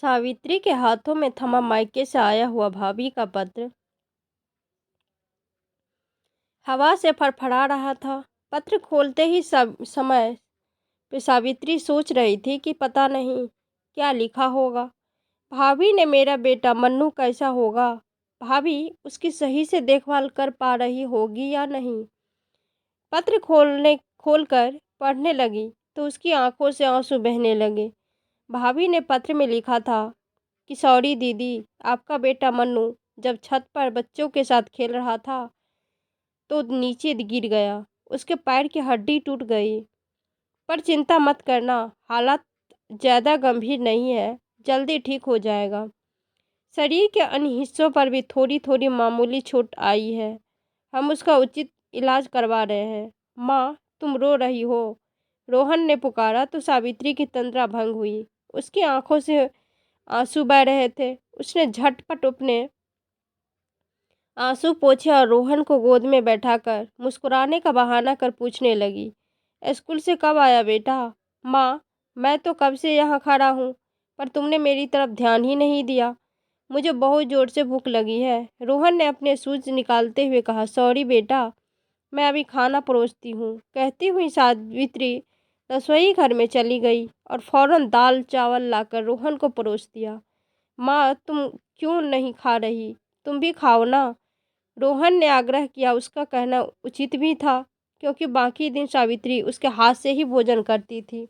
सावित्री के हाथों में थमा मायके से आया हुआ भाभी का पत्र हवा से फड़फड़ा रहा था। पत्र खोलते ही समय पे सावित्री सोच रही थी कि पता नहीं क्या लिखा होगा। भाभी ने मेरा बेटा मन्नू कैसा होगा? भाभी उसकी सही से देखभाल कर पा रही होगी या नहीं? पत्र खोलकर पढ़ने लगी तो उसकी आंखों से आंसू बहने लगे। भाभी ने पत्र में लिखा था कि सॉरी दीदी, आपका बेटा मन्नू जब छत पर बच्चों के साथ खेल रहा था तो नीचे गिर गया। उसके पैर की हड्डी टूट गई, पर चिंता मत करना, हालत ज़्यादा गंभीर नहीं है, जल्दी ठीक हो जाएगा। शरीर के अन्य हिस्सों पर भी थोड़ी थोड़ी मामूली चोट आई है, हम उसका उचित इलाज करवा रहे हैं। माँ, तुम रो रही हो? रोहन ने पुकारा तो सावित्री की तंद्रा भंग हुई। उसकी आंखों से आंसू बह रहे थे। उसने झटपट अपने आंसू पोंछे और रोहन को गोद में बैठाकर मुस्कुराने का बहाना कर पूछने लगी, स्कूल से कब आया बेटा? माँ, मैं तो कब से यहाँ खड़ा हूँ, पर तुमने मेरी तरफ ध्यान ही नहीं दिया। मुझे बहुत ज़ोर से भूख लगी है। रोहन ने अपने शूज निकालते हुए कहा, सॉरी बेटा, मैं अभी खाना परोसती हूँ। कहती हुई सावित्री रसोई घर में चली गई और फौरन दाल चावल लाकर रोहन को परोस दिया। माँ, तुम क्यों नहीं खा रही? तुम भी खाओ ना, रोहन ने आग्रह किया। उसका कहना उचित भी था, क्योंकि बाकी दिन सावित्री उसके हाथ से ही भोजन करती थी।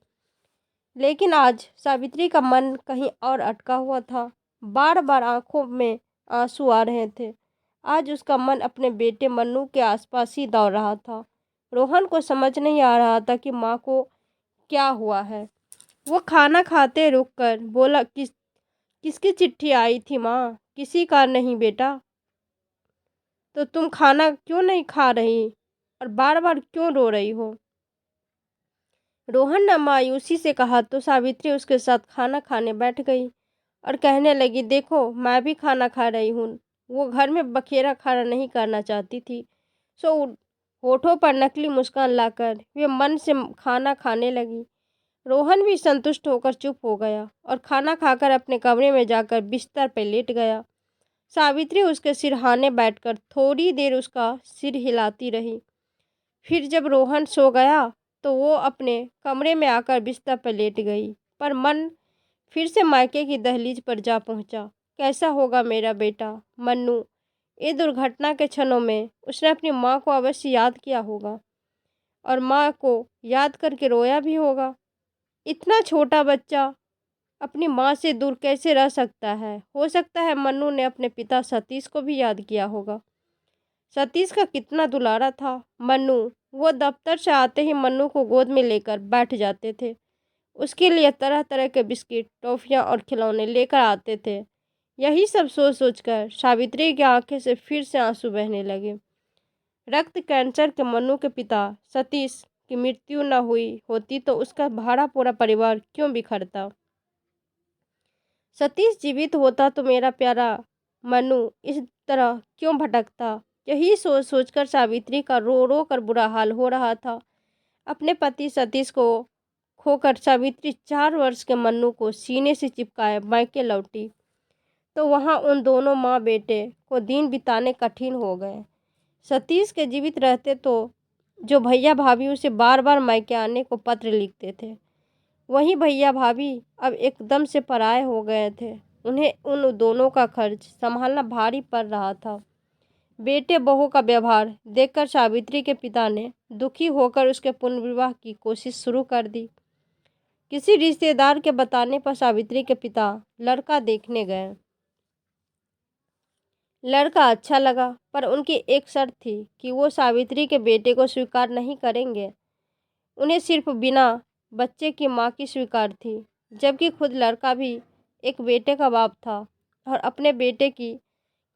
लेकिन आज सावित्री का मन कहीं और अटका हुआ था। बार बार आंखों में आंसू आ रहे थे। आज उसका मन अपने बेटे मन्नू के आसपास ही दौड़ रहा था। रोहन को समझ नहीं आ रहा था कि माँ को क्या हुआ है। वो खाना खाते रुककर बोला, किसकी चिट्ठी आई थी माँ? किसी का नहीं बेटा। तो तुम खाना क्यों नहीं खा रही और बार बार क्यों रो रही हो? रोहन ने मायूसी से कहा तो सावित्री उसके साथ खाना खाने बैठ गई और कहने लगी, देखो, मैं भी खाना खा रही हूँ। वो घर में बखेरा खाना नहीं करना चाहती थी, सो होठों पर नकली मुस्कान लाकर वे मन से खाना खाने लगी। रोहन भी संतुष्ट होकर चुप हो गया और खाना खाकर अपने कमरे में जाकर बिस्तर पर लेट गया। सावित्री उसके सिरहाने बैठकर थोड़ी देर उसका सिर हिलाती रही। फिर जब रोहन सो गया तो वो अपने कमरे में आकर बिस्तर पर लेट गई, पर मन फिर से मायके की दहलीज पर जा पहुंचा। कैसा होगा मेरा बेटा मन्नू? ये दुर्घटना के क्षणों में उसने अपनी माँ को अवश्य याद किया होगा और माँ को याद करके रोया भी होगा। इतना छोटा बच्चा अपनी माँ से दूर कैसे रह सकता है? हो सकता है मन्नू ने अपने पिता सतीश को भी याद किया होगा। सतीश का कितना दुलारा था मन्नू। वो दफ्तर से आते ही मन्नू को गोद में लेकर बैठ जाते थे। उसके लिए तरह तरह के बिस्किट, टॉफियाँ और खिलौने लेकर आते थे। यही सब सोच सोचकर सावित्री की आंखें से फिर से आंसू बहने लगे। रक्त कैंसर के मन्नू के पिता सतीश की मृत्यु न हुई होती तो उसका भाड़ा पूरा परिवार क्यों बिखरता? सतीश जीवित होता तो मेरा प्यारा मन्नू इस तरह क्यों भटकता? यही सोच सोचकर सावित्री का रो रो कर बुरा हाल हो रहा था। अपने पति सतीश को खोकर सावित्री 4 वर्ष के मन्नू को सीने से चिपकाए मायके लौटी तो वहाँ उन दोनों माँ बेटे को दिन बिताने कठिन हो गए। सतीश के जीवित रहते तो जो भैया भाभी उसे बार बार मायके आने को पत्र लिखते थे, वहीं भैया भाभी अब एकदम से पराए हो गए थे। उन्हें उन दोनों का खर्च संभालना भारी पड़ रहा था। बेटे बहू का व्यवहार देखकर सावित्री के पिता ने दुखी होकर उसके पुनर्विवाह की कोशिश शुरू कर दी। किसी रिश्तेदार के बताने पर सावित्री के पिता लड़का देखने गए। लड़का अच्छा लगा, पर उनकी एक शर्त थी कि वो सावित्री के बेटे को स्वीकार नहीं करेंगे। उन्हें सिर्फ बिना बच्चे की माँ की स्वीकार थी, जबकि खुद लड़का भी एक बेटे का बाप था और अपने बेटे की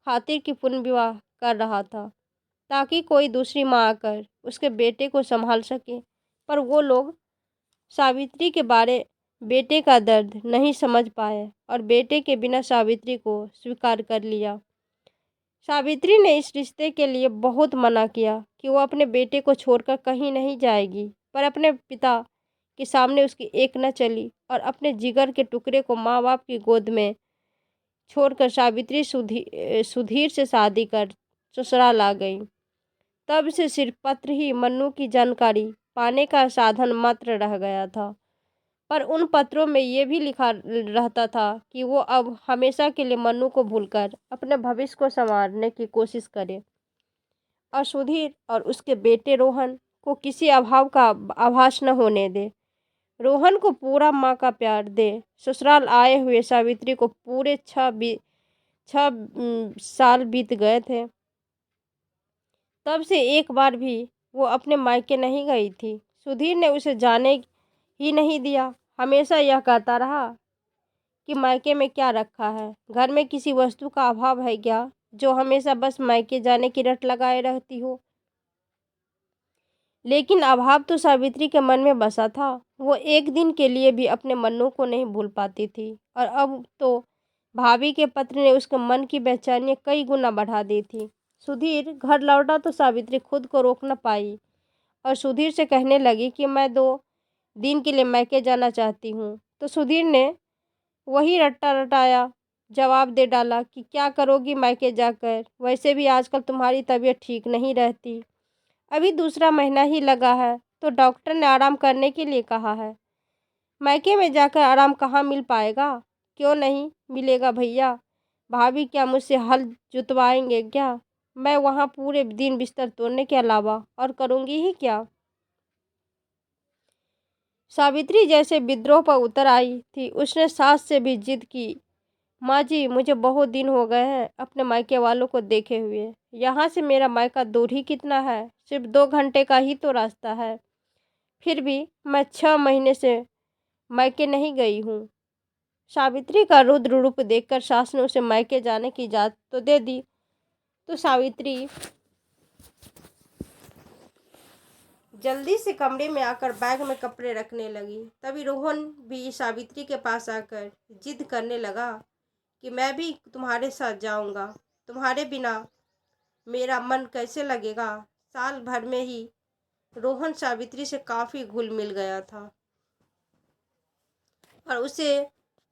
खातिर की पुनर्विवाह कर रहा था ताकि कोई दूसरी माँ आकर उसके बेटे को संभाल सके। पर वो लोग सावित्री के बारे बेटे का दर्द नहीं समझ पाए और बेटे के बिना सावित्री को स्वीकार कर लिया। सावित्री ने इस रिश्ते के लिए बहुत मना किया कि वो अपने बेटे को छोड़कर कहीं नहीं जाएगी, पर अपने पिता के सामने उसकी एक न चली। और अपने जिगर के टुकड़े को माँ बाप की गोद में छोड़कर सावित्री सुधीर से शादी कर ससुराल आ गई। तब से सिर्फ पत्र ही मन्नू की जानकारी पाने का साधन मात्र रह गया था। पर उन पत्रों में ये भी लिखा रहता था कि वो अब हमेशा के लिए मन्नू को भूलकर अपने भविष्य को संवारने की कोशिश करे और सुधीर और उसके बेटे रोहन को किसी अभाव का आभास न होने दे। रोहन को पूरा माँ का प्यार दे। ससुराल आए हुए सावित्री को पूरे 6 साल बीत गए थे। तब से एक बार भी वो अपने मायके नहीं गई थी। सुधीर ने उसे जाने ही नहीं दिया। हमेशा यह कहता रहा कि मायके में क्या रखा है, घर में किसी वस्तु का अभाव है क्या, जो हमेशा बस मायके जाने की रट लगाए रहती हो। लेकिन अभाव तो सावित्री के मन में बसा था। वो एक दिन के लिए भी अपने मन्नू को नहीं भूल पाती थी और अब तो भाभी के पत्र ने उसके मन की बेचैनी कई गुना बढ़ा दी थी। सुधीर घर लौटा तो सावित्री खुद को रोक न पाई और सुधीर से कहने लगी कि मैं 2 दिन के लिए मायके जाना चाहती हूँ। तो सुधीर ने वही रट्टा रटाया जवाब दे डाला कि क्या करोगी मायके जाकर, वैसे भी आजकल तुम्हारी तबीयत ठीक नहीं रहती। अभी दूसरा महीना ही लगा है तो डॉक्टर ने आराम करने के लिए कहा है। मायके में जाकर आराम कहाँ मिल पाएगा। क्यों नहीं मिलेगा भैया, भाभी क्या मुझसे हल जुतवाएंगे क्या। मैं वहाँ पूरे दिन बिस्तर तोड़ने के अलावा और करूँगी ही क्या। सावित्री जैसे विद्रोह पर उतर आई थी। उसने सास से भी जिद की, माँ जी मुझे बहुत दिन हो गए हैं अपने मायके वालों को देखे हुए। यहाँ से मेरा मायका दूर ही कितना है, सिर्फ 2 घंटे का ही तो रास्ता है। फिर भी मैं 6 महीने से मायके नहीं गई हूँ। सावित्री का रुद्र रूप देखकर सास ने उसे मायके जाने की इजाज़त तो दे दी। तो सावित्री जल्दी से कमरे में आकर बैग में कपड़े रखने लगी। तभी रोहन भी सावित्री के पास आकर जिद करने लगा कि मैं भी तुम्हारे साथ जाऊंगा, तुम्हारे बिना मेरा मन कैसे लगेगा। साल भर में ही रोहन सावित्री से काफ़ी घुल मिल गया था और उसे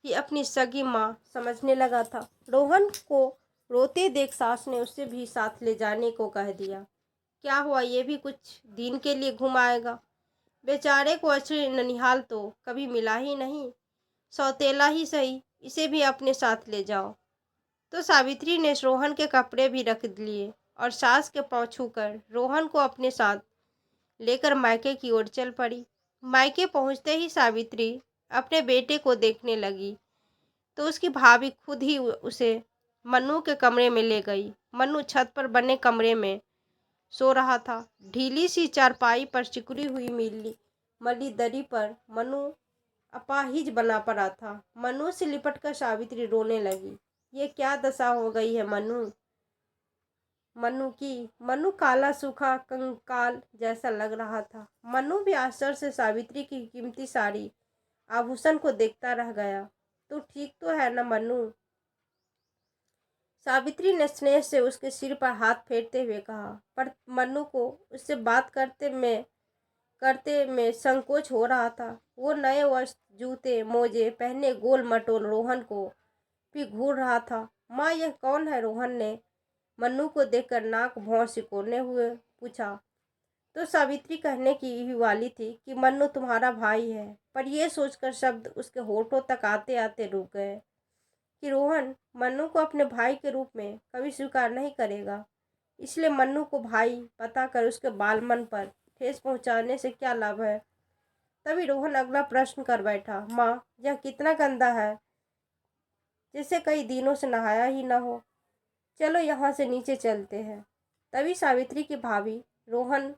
ही अपनी सगी माँ समझने लगा था। रोहन को रोते देख सास ने उससे भी साथ ले जाने को कह दिया। क्या हुआ, ये भी कुछ दिन के लिए घूम आएगा। बेचारे को अच्छे ननिहाल तो कभी मिला ही नहीं, सौतेला ही सही, इसे भी अपने साथ ले जाओ। तो सावित्री ने रोहन के कपड़े भी रख लिए और सास के पाँव छूकर रोहन को अपने साथ लेकर मायके की ओर चल पड़ी। मायके पहुंचते ही सावित्री अपने बेटे को देखने लगी तो उसकी भाभी खुद ही उसे मन्नू के कमरे में ले गई। मन्नू छत पर बने कमरे में सो रहा था। ढीली सी चारपाई पर सिकुड़ी हुई मली दरी पर मन्नू अपाहिज बना पड़ा था। मन्नू से लिपटकर सावित्री रोने लगी। ये क्या दशा हो गई है मन्नू की। मन्नू काला सूखा कंकाल जैसा लग रहा था। मन्नू भी आश्चर्य से सावित्री की कीमती साड़ी आभूषण को देखता रह गया। तो ठीक तो है ना मन्नू। सावित्री ने स्नेह से उसके सिर पर हाथ फेरते हुए कहा। पर मन्नू को उससे बात करते में संकोच हो रहा था। वो नए वस्त्र, जूते, मोजे पहने गोल मटोल रोहन को भी घूर रहा था। माँ यह कौन है, रोहन ने मन्नू को देखकर नाक भौं सिकोड़ने हुए पूछा। तो सावित्री कहने की ही वाली थी कि मन्नू तुम्हारा भाई है, पर यह सोचकर शब्द उसके होठों तक आते आते रुक गए कि रोहन मन्नू को अपने भाई के रूप में कभी स्वीकार नहीं करेगा। इसलिए मन्नू को भाई बताकर उसके बालमन पर ठेस पहुंचाने से क्या लाभ है। तभी रोहन अगला प्रश्न कर बैठा, माँ यह कितना गंदा है, जैसे कई दिनों से नहाया ही ना हो। चलो यहाँ से नीचे चलते हैं। तभी सावित्री की भाभी रोहन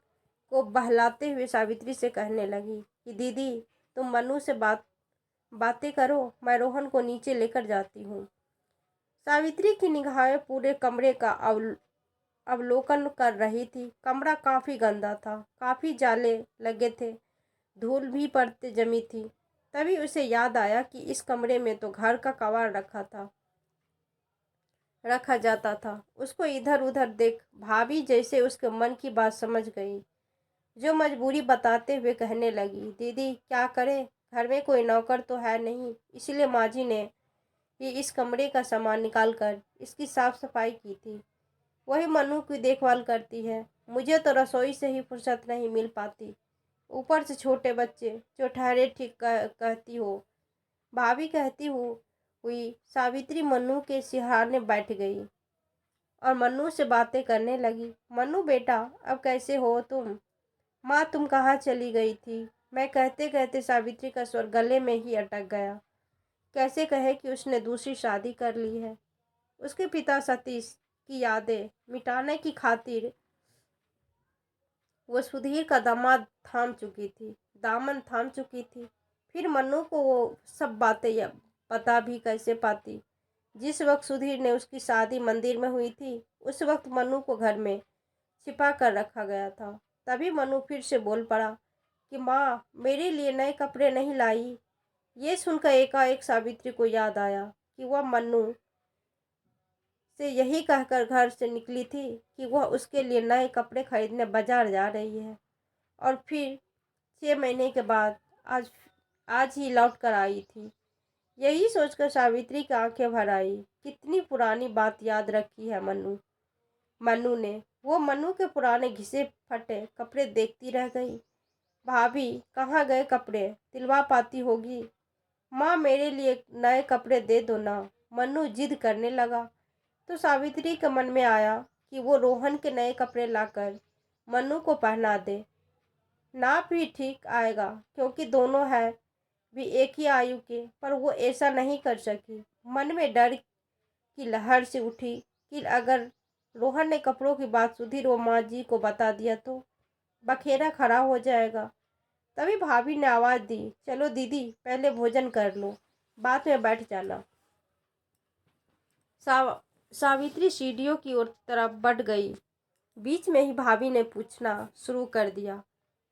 को बहलाते हुए सावित्री से कहने लगी कि दीदी तुम मन्नू से बातें करो, मैं रोहन को नीचे लेकर जाती हूँ। सावित्री की निगाहें पूरे कमरे का अवलोकन कर रही थी। कमरा काफ़ी गंदा था, काफ़ी जाले लगे थे, धूल भी पड़ते जमी थी। तभी उसे याद आया कि इस कमरे में तो घर का कबाड़ रखा जाता था। उसको इधर उधर देख भाभी जैसे उसके मन की बात समझ गई, जो मजबूरी बताते हुए कहने लगी, दीदी क्या करें, घर में कोई नौकर तो है नहीं, इसलिए माँ जी ने ही इस कमरे का सामान निकाल कर इसकी साफ सफाई की थी। वही मन्नू की देखभाल करती है। मुझे तो रसोई से ही फुर्सत नहीं मिल पाती, ऊपर से छोटे बच्चे जो ठहरे ठीक कहती हो। भाभी कहती हुई सावित्री मन्नू के सिरहाने बैठ गई और मन्नू से बातें करने लगी। मन्नू बेटा, अब कैसे हो तुम? माँ, तुम कहाँ चली गई थी? मैं कहते कहते सावित्री का स्वर गले में ही अटक गया। कैसे कहे कि उसने दूसरी शादी कर ली है। उसके पिता सतीश की यादें मिटाने की खातिर वो सुधीर का दामन थाम चुकी थी। फिर मन्नू को वो सब बातें पता भी कैसे पाती? जिस वक्त सुधीर ने उसकी शादी मंदिर में हुई थी, उस वक्त मन्नू को घर में छिपा कर रखा गया था। तभी मन्नू फिर से बोल पड़ा कि माँ, मेरे लिए नए कपड़े नहीं लाई। ये सुनकर एकाएक सावित्री को याद आया कि वह मन्नू से यही कहकर घर से निकली थी कि वह उसके लिए नए कपड़े खरीदने बाजार जा रही है, और फिर 6 महीने के बाद आज आज ही लौट कर आई थी। यही सोचकर सावित्री की आंखें भर आई। कितनी पुरानी बात याद रखी है मन्नू ने। वो मन्नू के पुराने घिसे फटे कपड़े देखती रह गई। भाभी, कहाँ गए कपड़े? दिलवा पाती होगी। माँ, मेरे लिए नए कपड़े दे दो ना। मन्नू जिद करने लगा तो सावित्री के मन में आया कि वो रोहन के नए कपड़े लाकर मन्नू को पहना दे। नाप भी ठीक आएगा क्योंकि दोनों है भी एक ही आयु के, पर वो ऐसा नहीं कर सकी। मन में डर की लहर से उठी कि अगर रोहन ने कपड़ों की बात सुधीर और माँ जी को बता दिया तो बखेरा खड़ा हो जाएगा। तभी भाभी ने आवाज दी, चलो दीदी, पहले भोजन कर लो, बाद में बैठ जाना। सावित्री सीढ़ियों की ओर तरफ बढ़ गई। बीच में ही भाभी ने पूछना शुरू कर दिया,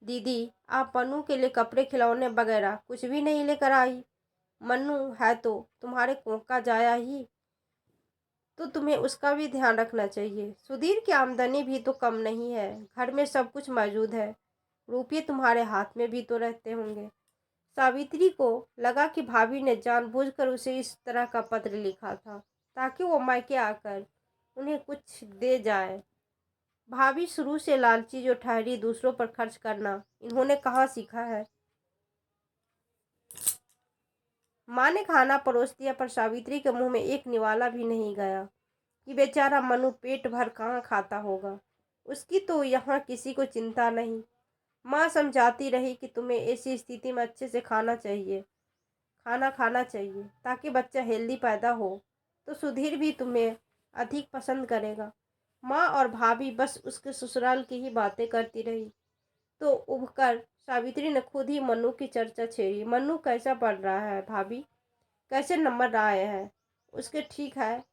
दीदी, आप मन्नू के लिए कपड़े खिलौने वगैरह कुछ भी नहीं लेकर आई? मन्नू है तो तुम्हारे कोख का जाया ही, तो तुम्हें उसका भी ध्यान रखना चाहिए। सुधीर की आमदनी भी तो कम नहीं है, घर में सब कुछ मौजूद है, रुपये तुम्हारे हाथ में भी तो रहते होंगे। सावित्री को लगा कि भाभी ने जानबूझकर उसे इस तरह का पत्र लिखा था ताकि वो मायके आकर उन्हें कुछ दे जाए। भाभी शुरू से लालची जो ठहरी, दूसरों पर खर्च करना इन्होंने कहाँ सीखा है। माँ ने खाना परोस दिया, पर सावित्री के मुंह में एक निवाला भी नहीं गया कि बेचारा मनु पेट भर कहाँ खाता होगा। उसकी तो यहाँ किसी को चिंता नहीं। माँ समझाती रही कि तुम्हें ऐसी स्थिति में अच्छे से खाना खाना चाहिए ताकि बच्चा हेल्दी पैदा हो, तो सुधीर भी तुम्हें अधिक पसंद करेगा। माँ और भाभी बस उसके ससुराल की ही बातें करती रही। तो उबकर सावित्री ने खुद ही मन्नू की चर्चा छेड़ी। मन्नू कैसा पढ़ रहा है भाभी? कैसे नंबर आए हैं उसके? ठीक है,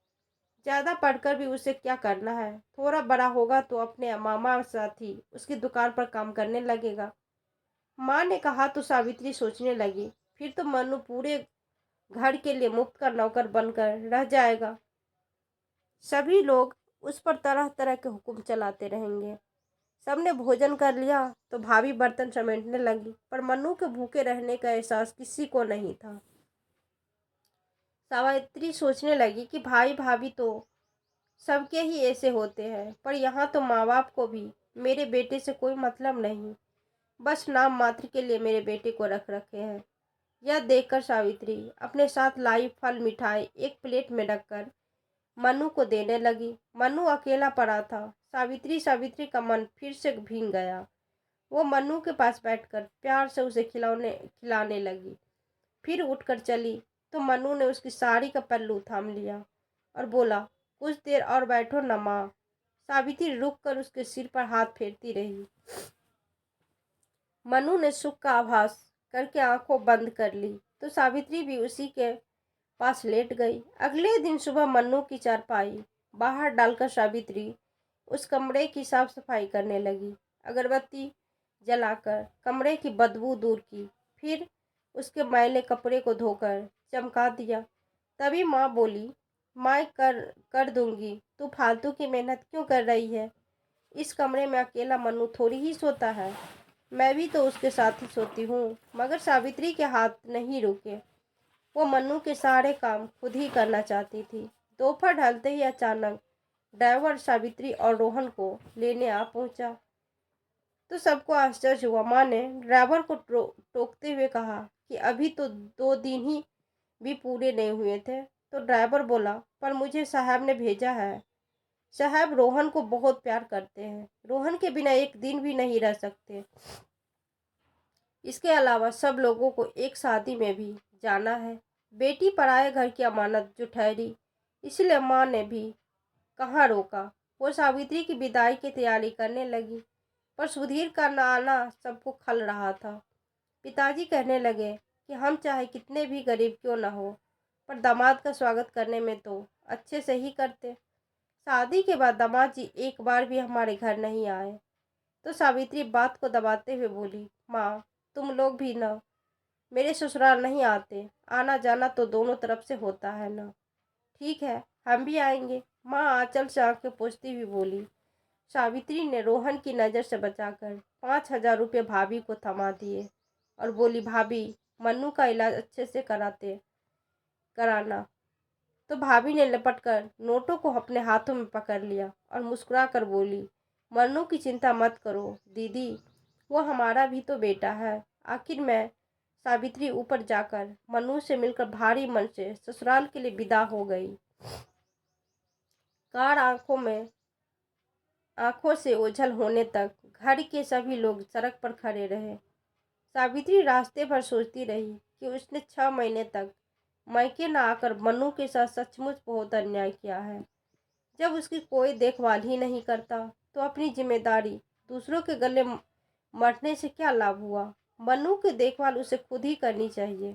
ज़्यादा पढ़कर भी उसे क्या करना है? थोड़ा बड़ा होगा तो अपने मामा साथ ही उसकी दुकान पर काम करने लगेगा। माँ ने कहा तो सावित्री सोचने लगी, फिर तो मन्नू पूरे घर के लिए मुफ्त का नौकर बनकर रह जाएगा। सभी लोग उस पर तरह तरह के हुक्म चलाते रहेंगे। सबने भोजन कर लिया तो भाभी बर्तन समेटने लगी, पर मन्नू के भूखे रहने का एहसास किसी को नहीं था। सावित्री सोचने लगी कि भाई भाभी तो सबके ही ऐसे होते हैं, पर यहाँ तो माँ बाप को भी मेरे बेटे से कोई मतलब नहीं, बस नाम मात्र के लिए मेरे बेटे को रख रखे हैं। यह देखकर सावित्री अपने साथ लाई फल मिठाई एक प्लेट में रखकर मन्नू को देने लगी। मन्नू अकेला पड़ा था। सावित्री सावित्री का मन फिर से भीग गया। वो मन्नू के पास बैठकर प्यार से उसे खिलाने लगी। फिर उठकर चली तो मन्नू ने उसकी साड़ी का पल्लू थाम लिया और बोला, कुछ देर और बैठो न माँ। सावित्री रुक कर उसके सिर पर हाथ फेरती रही। मन्नू ने सुख का आभास करके आंखों बंद कर ली तो सावित्री भी उसी के पास लेट गई। अगले दिन सुबह मन्नू की चारपाई बाहर डालकर सावित्री उस कमरे की साफ सफाई करने लगी। अगरबत्ती जलाकर कमरे की बदबू दूर की, फिर उसके मैले कपड़े को धोकर चमका दिया। तभी माँ बोली, मैं कर दूंगी, तू फालतू की मेहनत क्यों कर रही है? इस कमरे में अकेला मन्नू थोड़ी ही सोता है। मैं भी तो उसके साथ ही सोती हूँ। मगर सावित्री के हाथ नहीं रुके। वो मन्नू के सारे काम खुद ही करना चाहती थी। दोपहर ढलते ही अचानक ड्राइवर सावित्री और रोहन को लेने आ पहुंचा तो सबको आश्चर्य हुआ। माँ ने ड्राइवर को टोकते हुए कहा कि अभी तो 2 दिन ही भी पूरे नहीं हुए थे। तो ड्राइवर बोला, पर मुझे साहब ने भेजा है। साहब रोहन को बहुत प्यार करते हैं, रोहन के बिना एक दिन भी नहीं रह सकते। इसके अलावा सब लोगों को एक शादी में भी जाना है। बेटी पराए घर की अमानत जो ठहरी, इसलिए माँ ने भी कहाँ रोका। वो सावित्री की विदाई की तैयारी करने लगी, पर सुधीर का न आना सबको खल रहा था। पिताजी कहने लगे कि हम चाहे कितने भी गरीब क्यों न हो, पर दामाद का स्वागत करने में तो अच्छे से ही करते। शादी के बाद दामाद जी एक बार भी हमारे घर नहीं आए। तो सावित्री बात को दबाते हुए बोली, माँ तुम लोग भी न मेरे ससुराल नहीं आते। आना जाना तो दोनों तरफ से होता है ना। ठीक है, हम भी आएंगे। माँ आंचल से आंखें पोंछती हुई बोली। सावित्री ने रोहन की नज़र से बचाकर 5,000 रुपये भाभी को थमा दिए और बोली, भाभी मन्नू का इलाज अच्छे से कराना। तो भाभी ने लपटकर नोटों को अपने हाथों में पकड़ लिया और मुस्कुरा कर बोली, मन्नू की चिंता मत करो दीदी, वो हमारा भी तो बेटा है। आखिर मैं सावित्री ऊपर जाकर मन्नू से मिलकर भारी मन से ससुराल के लिए विदा हो गई। कार आंखों से ओझल होने तक घर के सभी लोग सड़क पर खड़े रहे। सावित्री रास्ते भर सोचती रही कि उसने 6 महीने तक मायके न आकर मन्नू के साथ सचमुच बहुत अन्याय किया है। जब उसकी कोई देखभाल ही नहीं करता तो अपनी जिम्मेदारी दूसरों के गले मरने से क्या लाभ हुआ। मन्नू की देखभाल उसे खुद ही करनी चाहिए।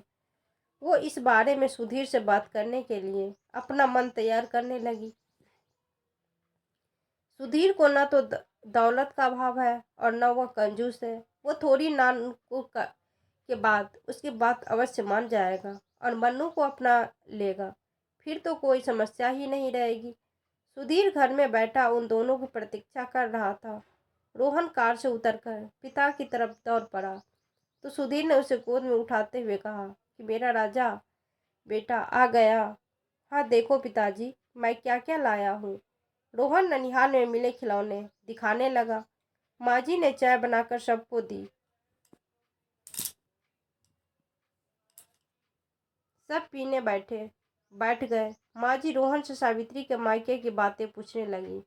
वो इस बारे में सुधीर से बात करने के लिए अपना मन तैयार करने लगी। सुधीर को न तो दौलत का अभाव है और न वह कंजूस है। वो थोड़ी के बाद उसकी बात अवश्य मान जाएगा और मन्नू को अपना लेगा। फिर तो कोई समस्या ही नहीं रहेगी। सुधीर घर में बैठा उन दोनों की प्रतीक्षा कर रहा था। रोहन कार से उतरकर पिता की तरफ दौड़ पड़ा तो सुधीर ने उसे गोद में उठाते हुए कहा कि मेरा राजा बेटा आ गया। हाँ देखो पिताजी, मैं क्या क्या लाया हूँ। रोहन ननिहाल में मिले खिलौने दिखाने लगा। माँ जी ने चाय बनाकर सबको दी। सब पीने बैठ गए। माँ जी रोहन से सावित्री के मायके की बातें पूछने लगी।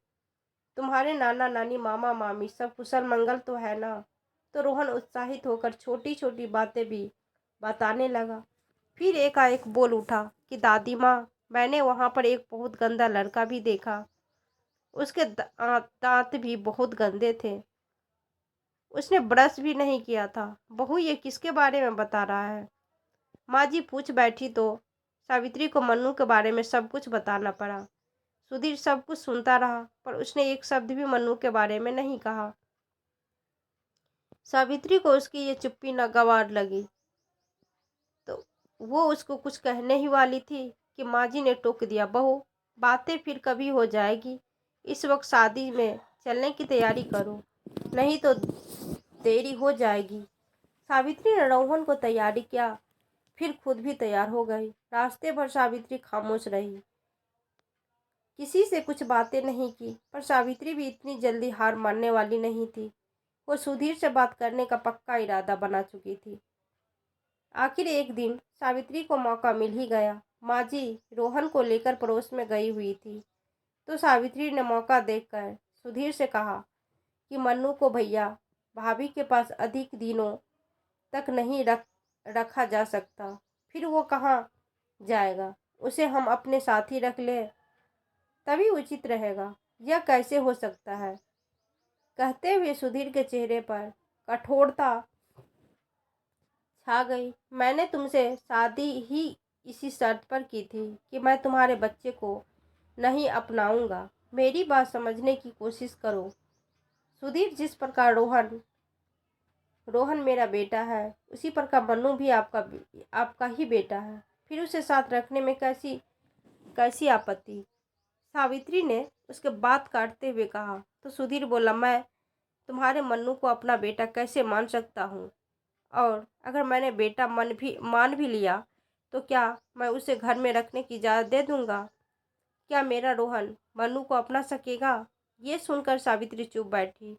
तुम्हारे नाना नानी मामा मामी सब कुशल मंगल तो है ना। तो रोहन उत्साहित होकर छोटी छोटी बातें भी बताने लगा। फिर एकाएक बोल उठा कि दादी माँ, मैंने वहाँ पर एक बहुत गंदा लड़का भी देखा। उसके दांत भी बहुत गंदे थे। उसने ब्रश भी नहीं किया था। बहू ये किसके बारे में बता रहा है। माँ जी पूछ बैठी तो सावित्री को मन्नू के बारे में सब कुछ बताना पड़ा। सुधीर सब कुछ सुनता रहा पर उसने एक शब्द भी मन्नू के बारे में नहीं कहा। सावित्री को उसकी ये चुप्पी नागवार लगी तो वो उसको कुछ कहने ही वाली थी कि माँ जी ने टोक दिया, बहू बातें फिर कभी हो जाएगी। इस वक्त शादी में चलने की तैयारी करो, नहीं तो देरी हो जाएगी। सावित्री ने रोहन को तैयारी किया, फिर खुद भी तैयार हो गई। रास्ते भर सावित्री खामोश रही, किसी से कुछ बातें नहीं की। पर सावित्री भी इतनी जल्दी हार मानने वाली नहीं थी। वो सुधीर से बात करने का पक्का इरादा बना चुकी थी। आखिर एक दिन सावित्री को मौका मिल ही गया। माँ जी रोहन को लेकर पड़ोस में गई हुई थी तो सावित्री ने मौका देखकर सुधीर से कहा कि मन्नू को भैया भाभी के पास अधिक दिनों तक नहीं रखा जा सकता। फिर वो कहाँ जाएगा, उसे हम अपने साथ ही रख ले तभी उचित रहेगा। यह कैसे हो सकता है। कहते हुए सुधीर के चेहरे पर कठोरता छा गई। मैंने तुमसे शादी ही इसी शर्त पर की थी कि मैं तुम्हारे बच्चे को नहीं अपनाऊंगा। मेरी बात समझने की कोशिश करो। सुधीर, जिस प्रकार रोहन मेरा बेटा है उसी प्रकार मन्नू भी आपका ही बेटा है। फिर उसे साथ रखने में कैसी कैसी आपत्ति। सावित्री ने उसके बात काटते हुए कहा तो सुधीर बोला, मैं तुम्हारे मन्नू को अपना बेटा कैसे मान सकता हूँ? और अगर मैंने बेटा मान भी लिया तो क्या मैं उसे घर में रखने की इजाज़त दे दूँगा? क्या मेरा रोहन मन्नू को अपना सकेगा? ये सुनकर सावित्री चुप बैठी।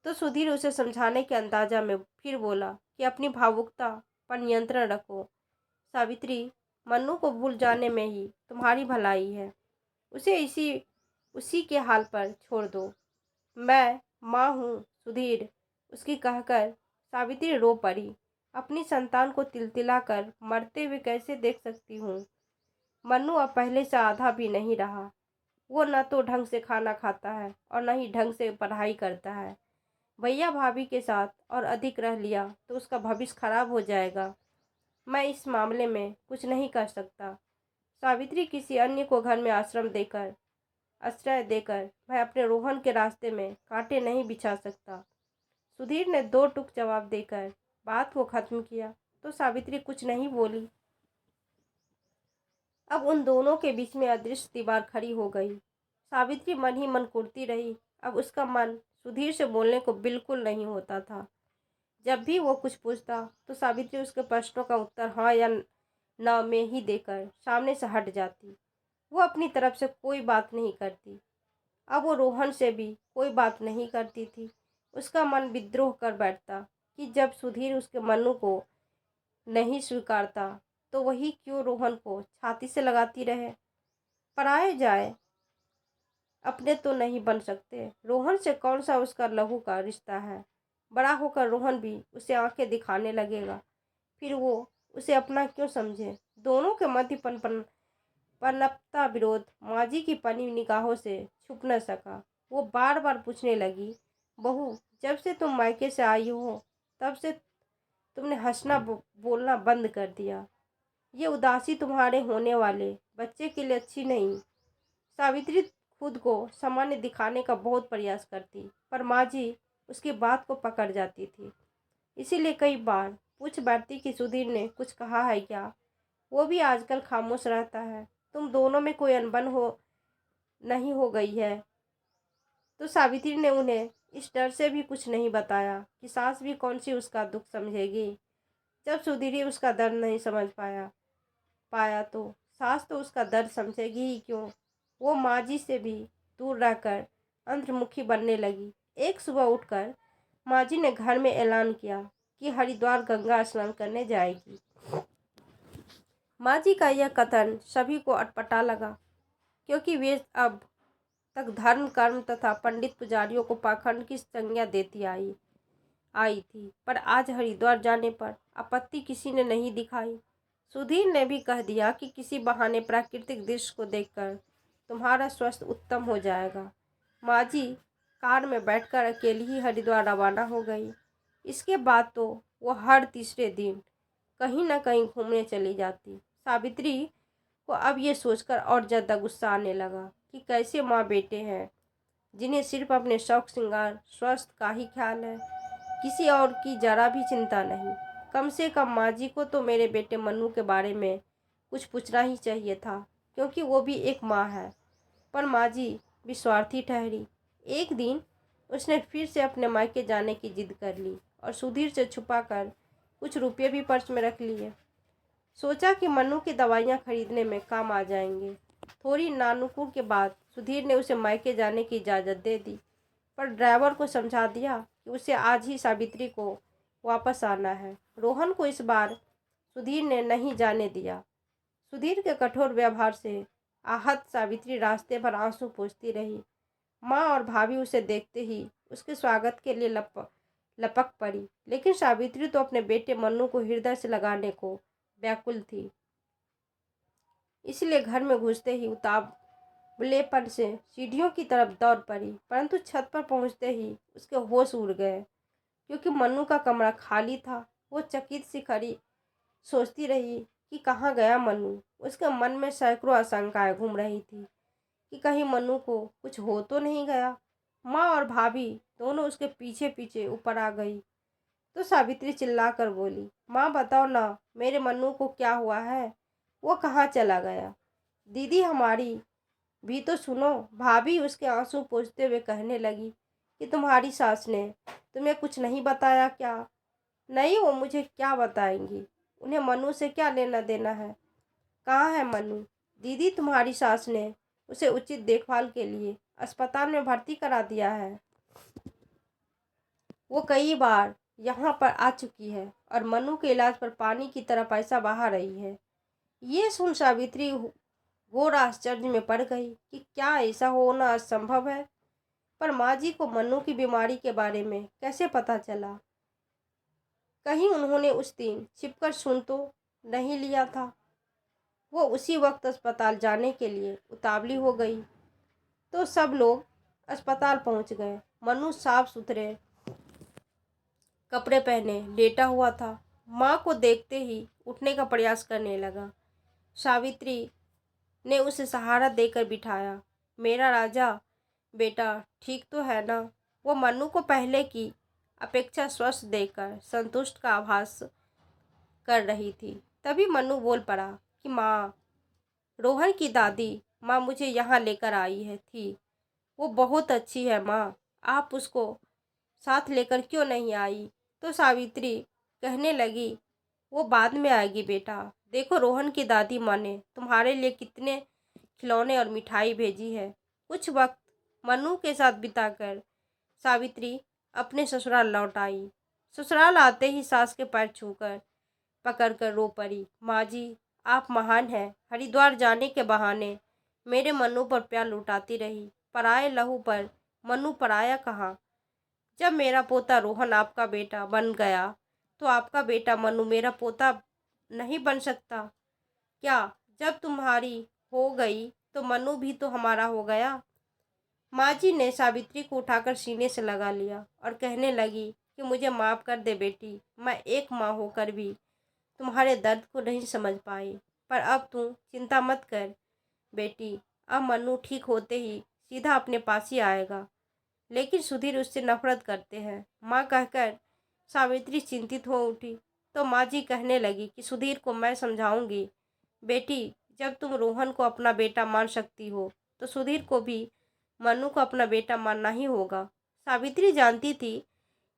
तो सुधीर उसे समझाने के अंदाजा में फिर बोला कि अपनी भावुकता पर नियंत्रण रखो। सावित्री, मन्नू को भूल जाने में ही तुम्हारी भलाई है। उसे उसी के हाल पर छोड़ दो। मैं माँ हूँ सुधीर, उसकी कहकर सावित्री रो पड़ी। अपनी संतान को तिलतिलाकर मरते हुए कैसे देख सकती हूँ? मन्नू अब पहले से आधा भी नहीं रहा। वो न तो ढंग से खाना खाता है और न ही ढंग से पढ़ाई करता है। भैया भाभी के साथ और अधिक रह लिया तो उसका भविष्य खराब हो जाएगा। मैं इस मामले में कुछ नहीं कर सकता। सावित्री, किसी अन्य को घर में आश्रय देकर मैं अपने रोहन के रास्ते में कांटे नहीं बिछा सकता। सुधीर ने दो टूक जवाब देकर बात को खत्म किया तो सावित्री कुछ नहीं बोली। अब उन दोनों के बीच में अदृश्य दीवार खड़ी हो गई। सावित्री मन ही मन कुढ़ती रही। अब उसका मन सुधीर से बोलने को बिल्कुल नहीं होता था। जब भी वो कुछ पूछता तो सावित्री उसके प्रश्नों का उत्तर हाँ या ना में ही देकर सामने से हट जाती। वो अपनी तरफ से कोई बात नहीं करती। अब वो रोहन से भी कोई बात नहीं करती थी। उसका मन विद्रोह कर बैठता कि जब सुधीर उसके मन्नू को नहीं स्वीकारता तो वही क्यों रोहन को छाती से लगाती रहे। पराए जाए अपने तो नहीं बन सकते। रोहन से कौन सा उसका लहू का रिश्ता है? बड़ा होकर रोहन भी उसे आंखें दिखाने लगेगा, फिर वो उसे अपना क्यों समझे? दोनों के मध्य पनपता विरोध माजी की पनी निगाहों से छुप न सका। वो बार बार पूछने लगी, बहू, जब से तुम मायके से आई हो तब से तुमने बोलना बंद कर दिया। ये उदासी तुम्हारे होने वाले बच्चे के लिए अच्छी नहीं। सावित्री खुद को सामान्य दिखाने का बहुत प्रयास करती, पर माँ जी उसकी बात को पकड़ जाती थी। इसीलिए कई बार पूछ बैठती कि सुधीर ने कुछ कहा है क्या। वो भी आजकल खामोश रहता है। तुम दोनों में कोई अनबन नहीं हो गई है? तो सावित्री ने उन्हें इस डर से भी कुछ नहीं बताया कि सास भी कौन सी उसका दुख समझेगी। जब सुधीर उसका दर्द नहीं समझ पाया तो सास तो उसका दर्द समझेगी ही क्यों। वो माँ जी से भी दूर रहकर अंतर्मुखी बनने लगी। एक सुबह उठकर माँ जी ने घर में ऐलान किया कि हरिद्वार गंगा स्नान करने जाएगी। माँ जी का यह कथन सभी को अटपटा लगा, क्योंकि वे अब तक धर्म कर्म तथा पंडित पुजारियों को पाखंड की संज्ञा देती आई थी, पर आज हरिद्वार जाने पर आपत्ति किसी ने नहीं दिखाई। सुधीर ने भी कह दिया कि किसी बहाने प्राकृतिक दृश्य को देखकर तुम्हारा स्वास्थ्य उत्तम हो जाएगा। माँ जी कार में बैठकर अकेली ही हरिद्वार रवाना हो गई। इसके बाद तो वो हर तीसरे दिन कहीं न कहीं घूमने चली जाती। सावित्री को अब ये सोचकर और ज़्यादा गुस्सा आने लगा कि कैसे माँ बेटे हैं जिन्हें सिर्फ अपने शौक श्रृंगार स्वास्थ्य का ही ख्याल है, किसी और की जरा भी चिंता नहीं। कम से कम माँ जी को तो मेरे बेटे मन्नू के बारे में कुछ पूछना ही चाहिए था, क्योंकि वो भी एक माँ है। पर माँ जी भी स्वार्थी ठहरी। एक दिन उसने फिर से अपने मायके जाने की जिद कर ली और सुधीर से छुपाकर कुछ रुपये भी पर्स में रख लिए। सोचा कि मन्नू की दवाइयाँ खरीदने में काम आ जाएंगे। थोड़ी नानुकुर के बाद सुधीर ने उसे मायके जाने की इजाज़त दे दी, पर ड्राइवर को समझा दिया कि उसे आज ही सावित्री को वापस आना है। रोहन को इस बार सुधीर ने नहीं जाने दिया। सुधीर के कठोर व्यवहार से आहत सावित्री रास्ते भर आंसू पोंछती रही। माँ और भाभी उसे देखते ही उसके स्वागत के लिए लपक पड़ी, लेकिन सावित्री तो अपने बेटे मन्नू को हृदय से लगाने को व्याकुल थी। इसलिए घर में घुसते ही उतावलेपन से सीढ़ियों की तरफ दौड़ पड़ी, परंतु छत पर पहुंचते ही उसके होश उड़ गए, क्योंकि मन्नू का कमरा खाली था। वो चकित सी खड़ी सोचती रही कि कहाँ गया मन्नू। उसके मन में सैकड़ों आशंकाएं घूम रही थी कि कहीं मन्नू को कुछ हो तो नहीं गया। माँ और भाभी दोनों उसके पीछे पीछे ऊपर आ गई तो सावित्री चिल्लाकर बोली, माँ बताओ ना, मेरे मन्नू को क्या हुआ है? वो कहाँ चला गया? दीदी हमारी भी तो सुनो। भाभी उसके आंसू पोंछते हुए कहने लगी, कि तुम्हारी सास ने तुम्हें कुछ नहीं बताया क्या? नहीं, वो मुझे क्या बताएंगी? उन्हें मनु से क्या लेना देना है? कहाँ है मनु? दीदी, तुम्हारी सास ने उसे उचित देखभाल के लिए अस्पताल में भर्ती करा दिया है। वो कई बार यहाँ पर आ चुकी है और मनु के इलाज पर पानी की तरह पैसा बहा रही है। ये सुन सावित्री घोर आश्चर्य में पड़ गई कि क्या ऐसा होना असंभव है। पर माँ जी को मनु की बीमारी के बारे में कैसे पता चला? कहीं उन्होंने उस दिन छिपकर सुन तो नहीं लिया था? वो उसी वक्त अस्पताल जाने के लिए उतावली हो गई तो सब लोग अस्पताल पहुंच गए। मनु साफ सुथरे कपड़े पहने लेटा हुआ था। माँ को देखते ही उठने का प्रयास करने लगा। सावित्री ने उसे सहारा देकर बिठाया। मेरा राजा बेटा ठीक तो है ना? वो मनु को पहले की अपेक्षा स्वस्थ देखकर संतुष्ट का आभास कर रही थी। तभी मनु बोल पड़ा कि माँ, रोहन की दादी माँ मुझे यहाँ लेकर आई है थी। वो बहुत अच्छी है माँ, आप उसको साथ लेकर क्यों नहीं आई? तो सावित्री कहने लगी, वो बाद में आएगी बेटा। देखो, रोहन की दादी माँ ने तुम्हारे लिए कितने खिलौने और मिठाई भेजी है। कुछ वक्त मनु के साथ बिताकर सावित्री अपने ससुराल लौट आई। ससुराल आते ही सास के पैर छूकर पकड़कर रो पड़ी। माँ जी, आप महान हैं। हरिद्वार जाने के बहाने मेरे मनु पर प्यार लुटाती रही। पराये लहू पर मनु पराया कहाँ। जब मेरा पोता रोहन आपका बेटा बन गया तो आपका बेटा मनु मेरा पोता नहीं बन सकता क्या? जब तुम्हारी हो गई तो मनु भी तो हमारा हो गया। माँ जी ने सावित्री को उठाकर सीने से लगा लिया और कहने लगी कि मुझे माफ़ कर दे बेटी, मैं एक माँ होकर भी तुम्हारे दर्द को नहीं समझ पाई। पर अब तू चिंता मत कर बेटी, अब मनु ठीक होते ही सीधा अपने पास ही आएगा। लेकिन सुधीर उससे नफरत करते हैं, माँ कहकर सावित्री चिंतित हो उठी। तो माँ जी कहने लगी कि सुधीर को मैं समझाऊंगी। बेटी, जब तुम रोहन को अपना बेटा मान सकती हो तो सुधीर को भी मनु को अपना बेटा मानना ही होगा। सावित्री जानती थी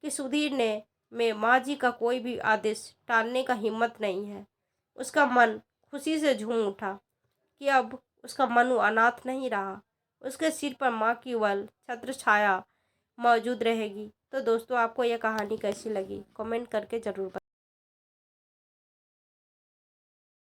कि सुधीर ने में माँ जी का कोई भी आदेश टालने का हिम्मत नहीं है। उसका मन खुशी से झूम उठा कि अब उसका मनु अनाथ नहीं रहा। उसके सिर पर माँ की वल छत्र छाया मौजूद रहेगी। तो दोस्तों, आपको यह कहानी कैसी लगी कमेंट करके ज़रूर बताएं।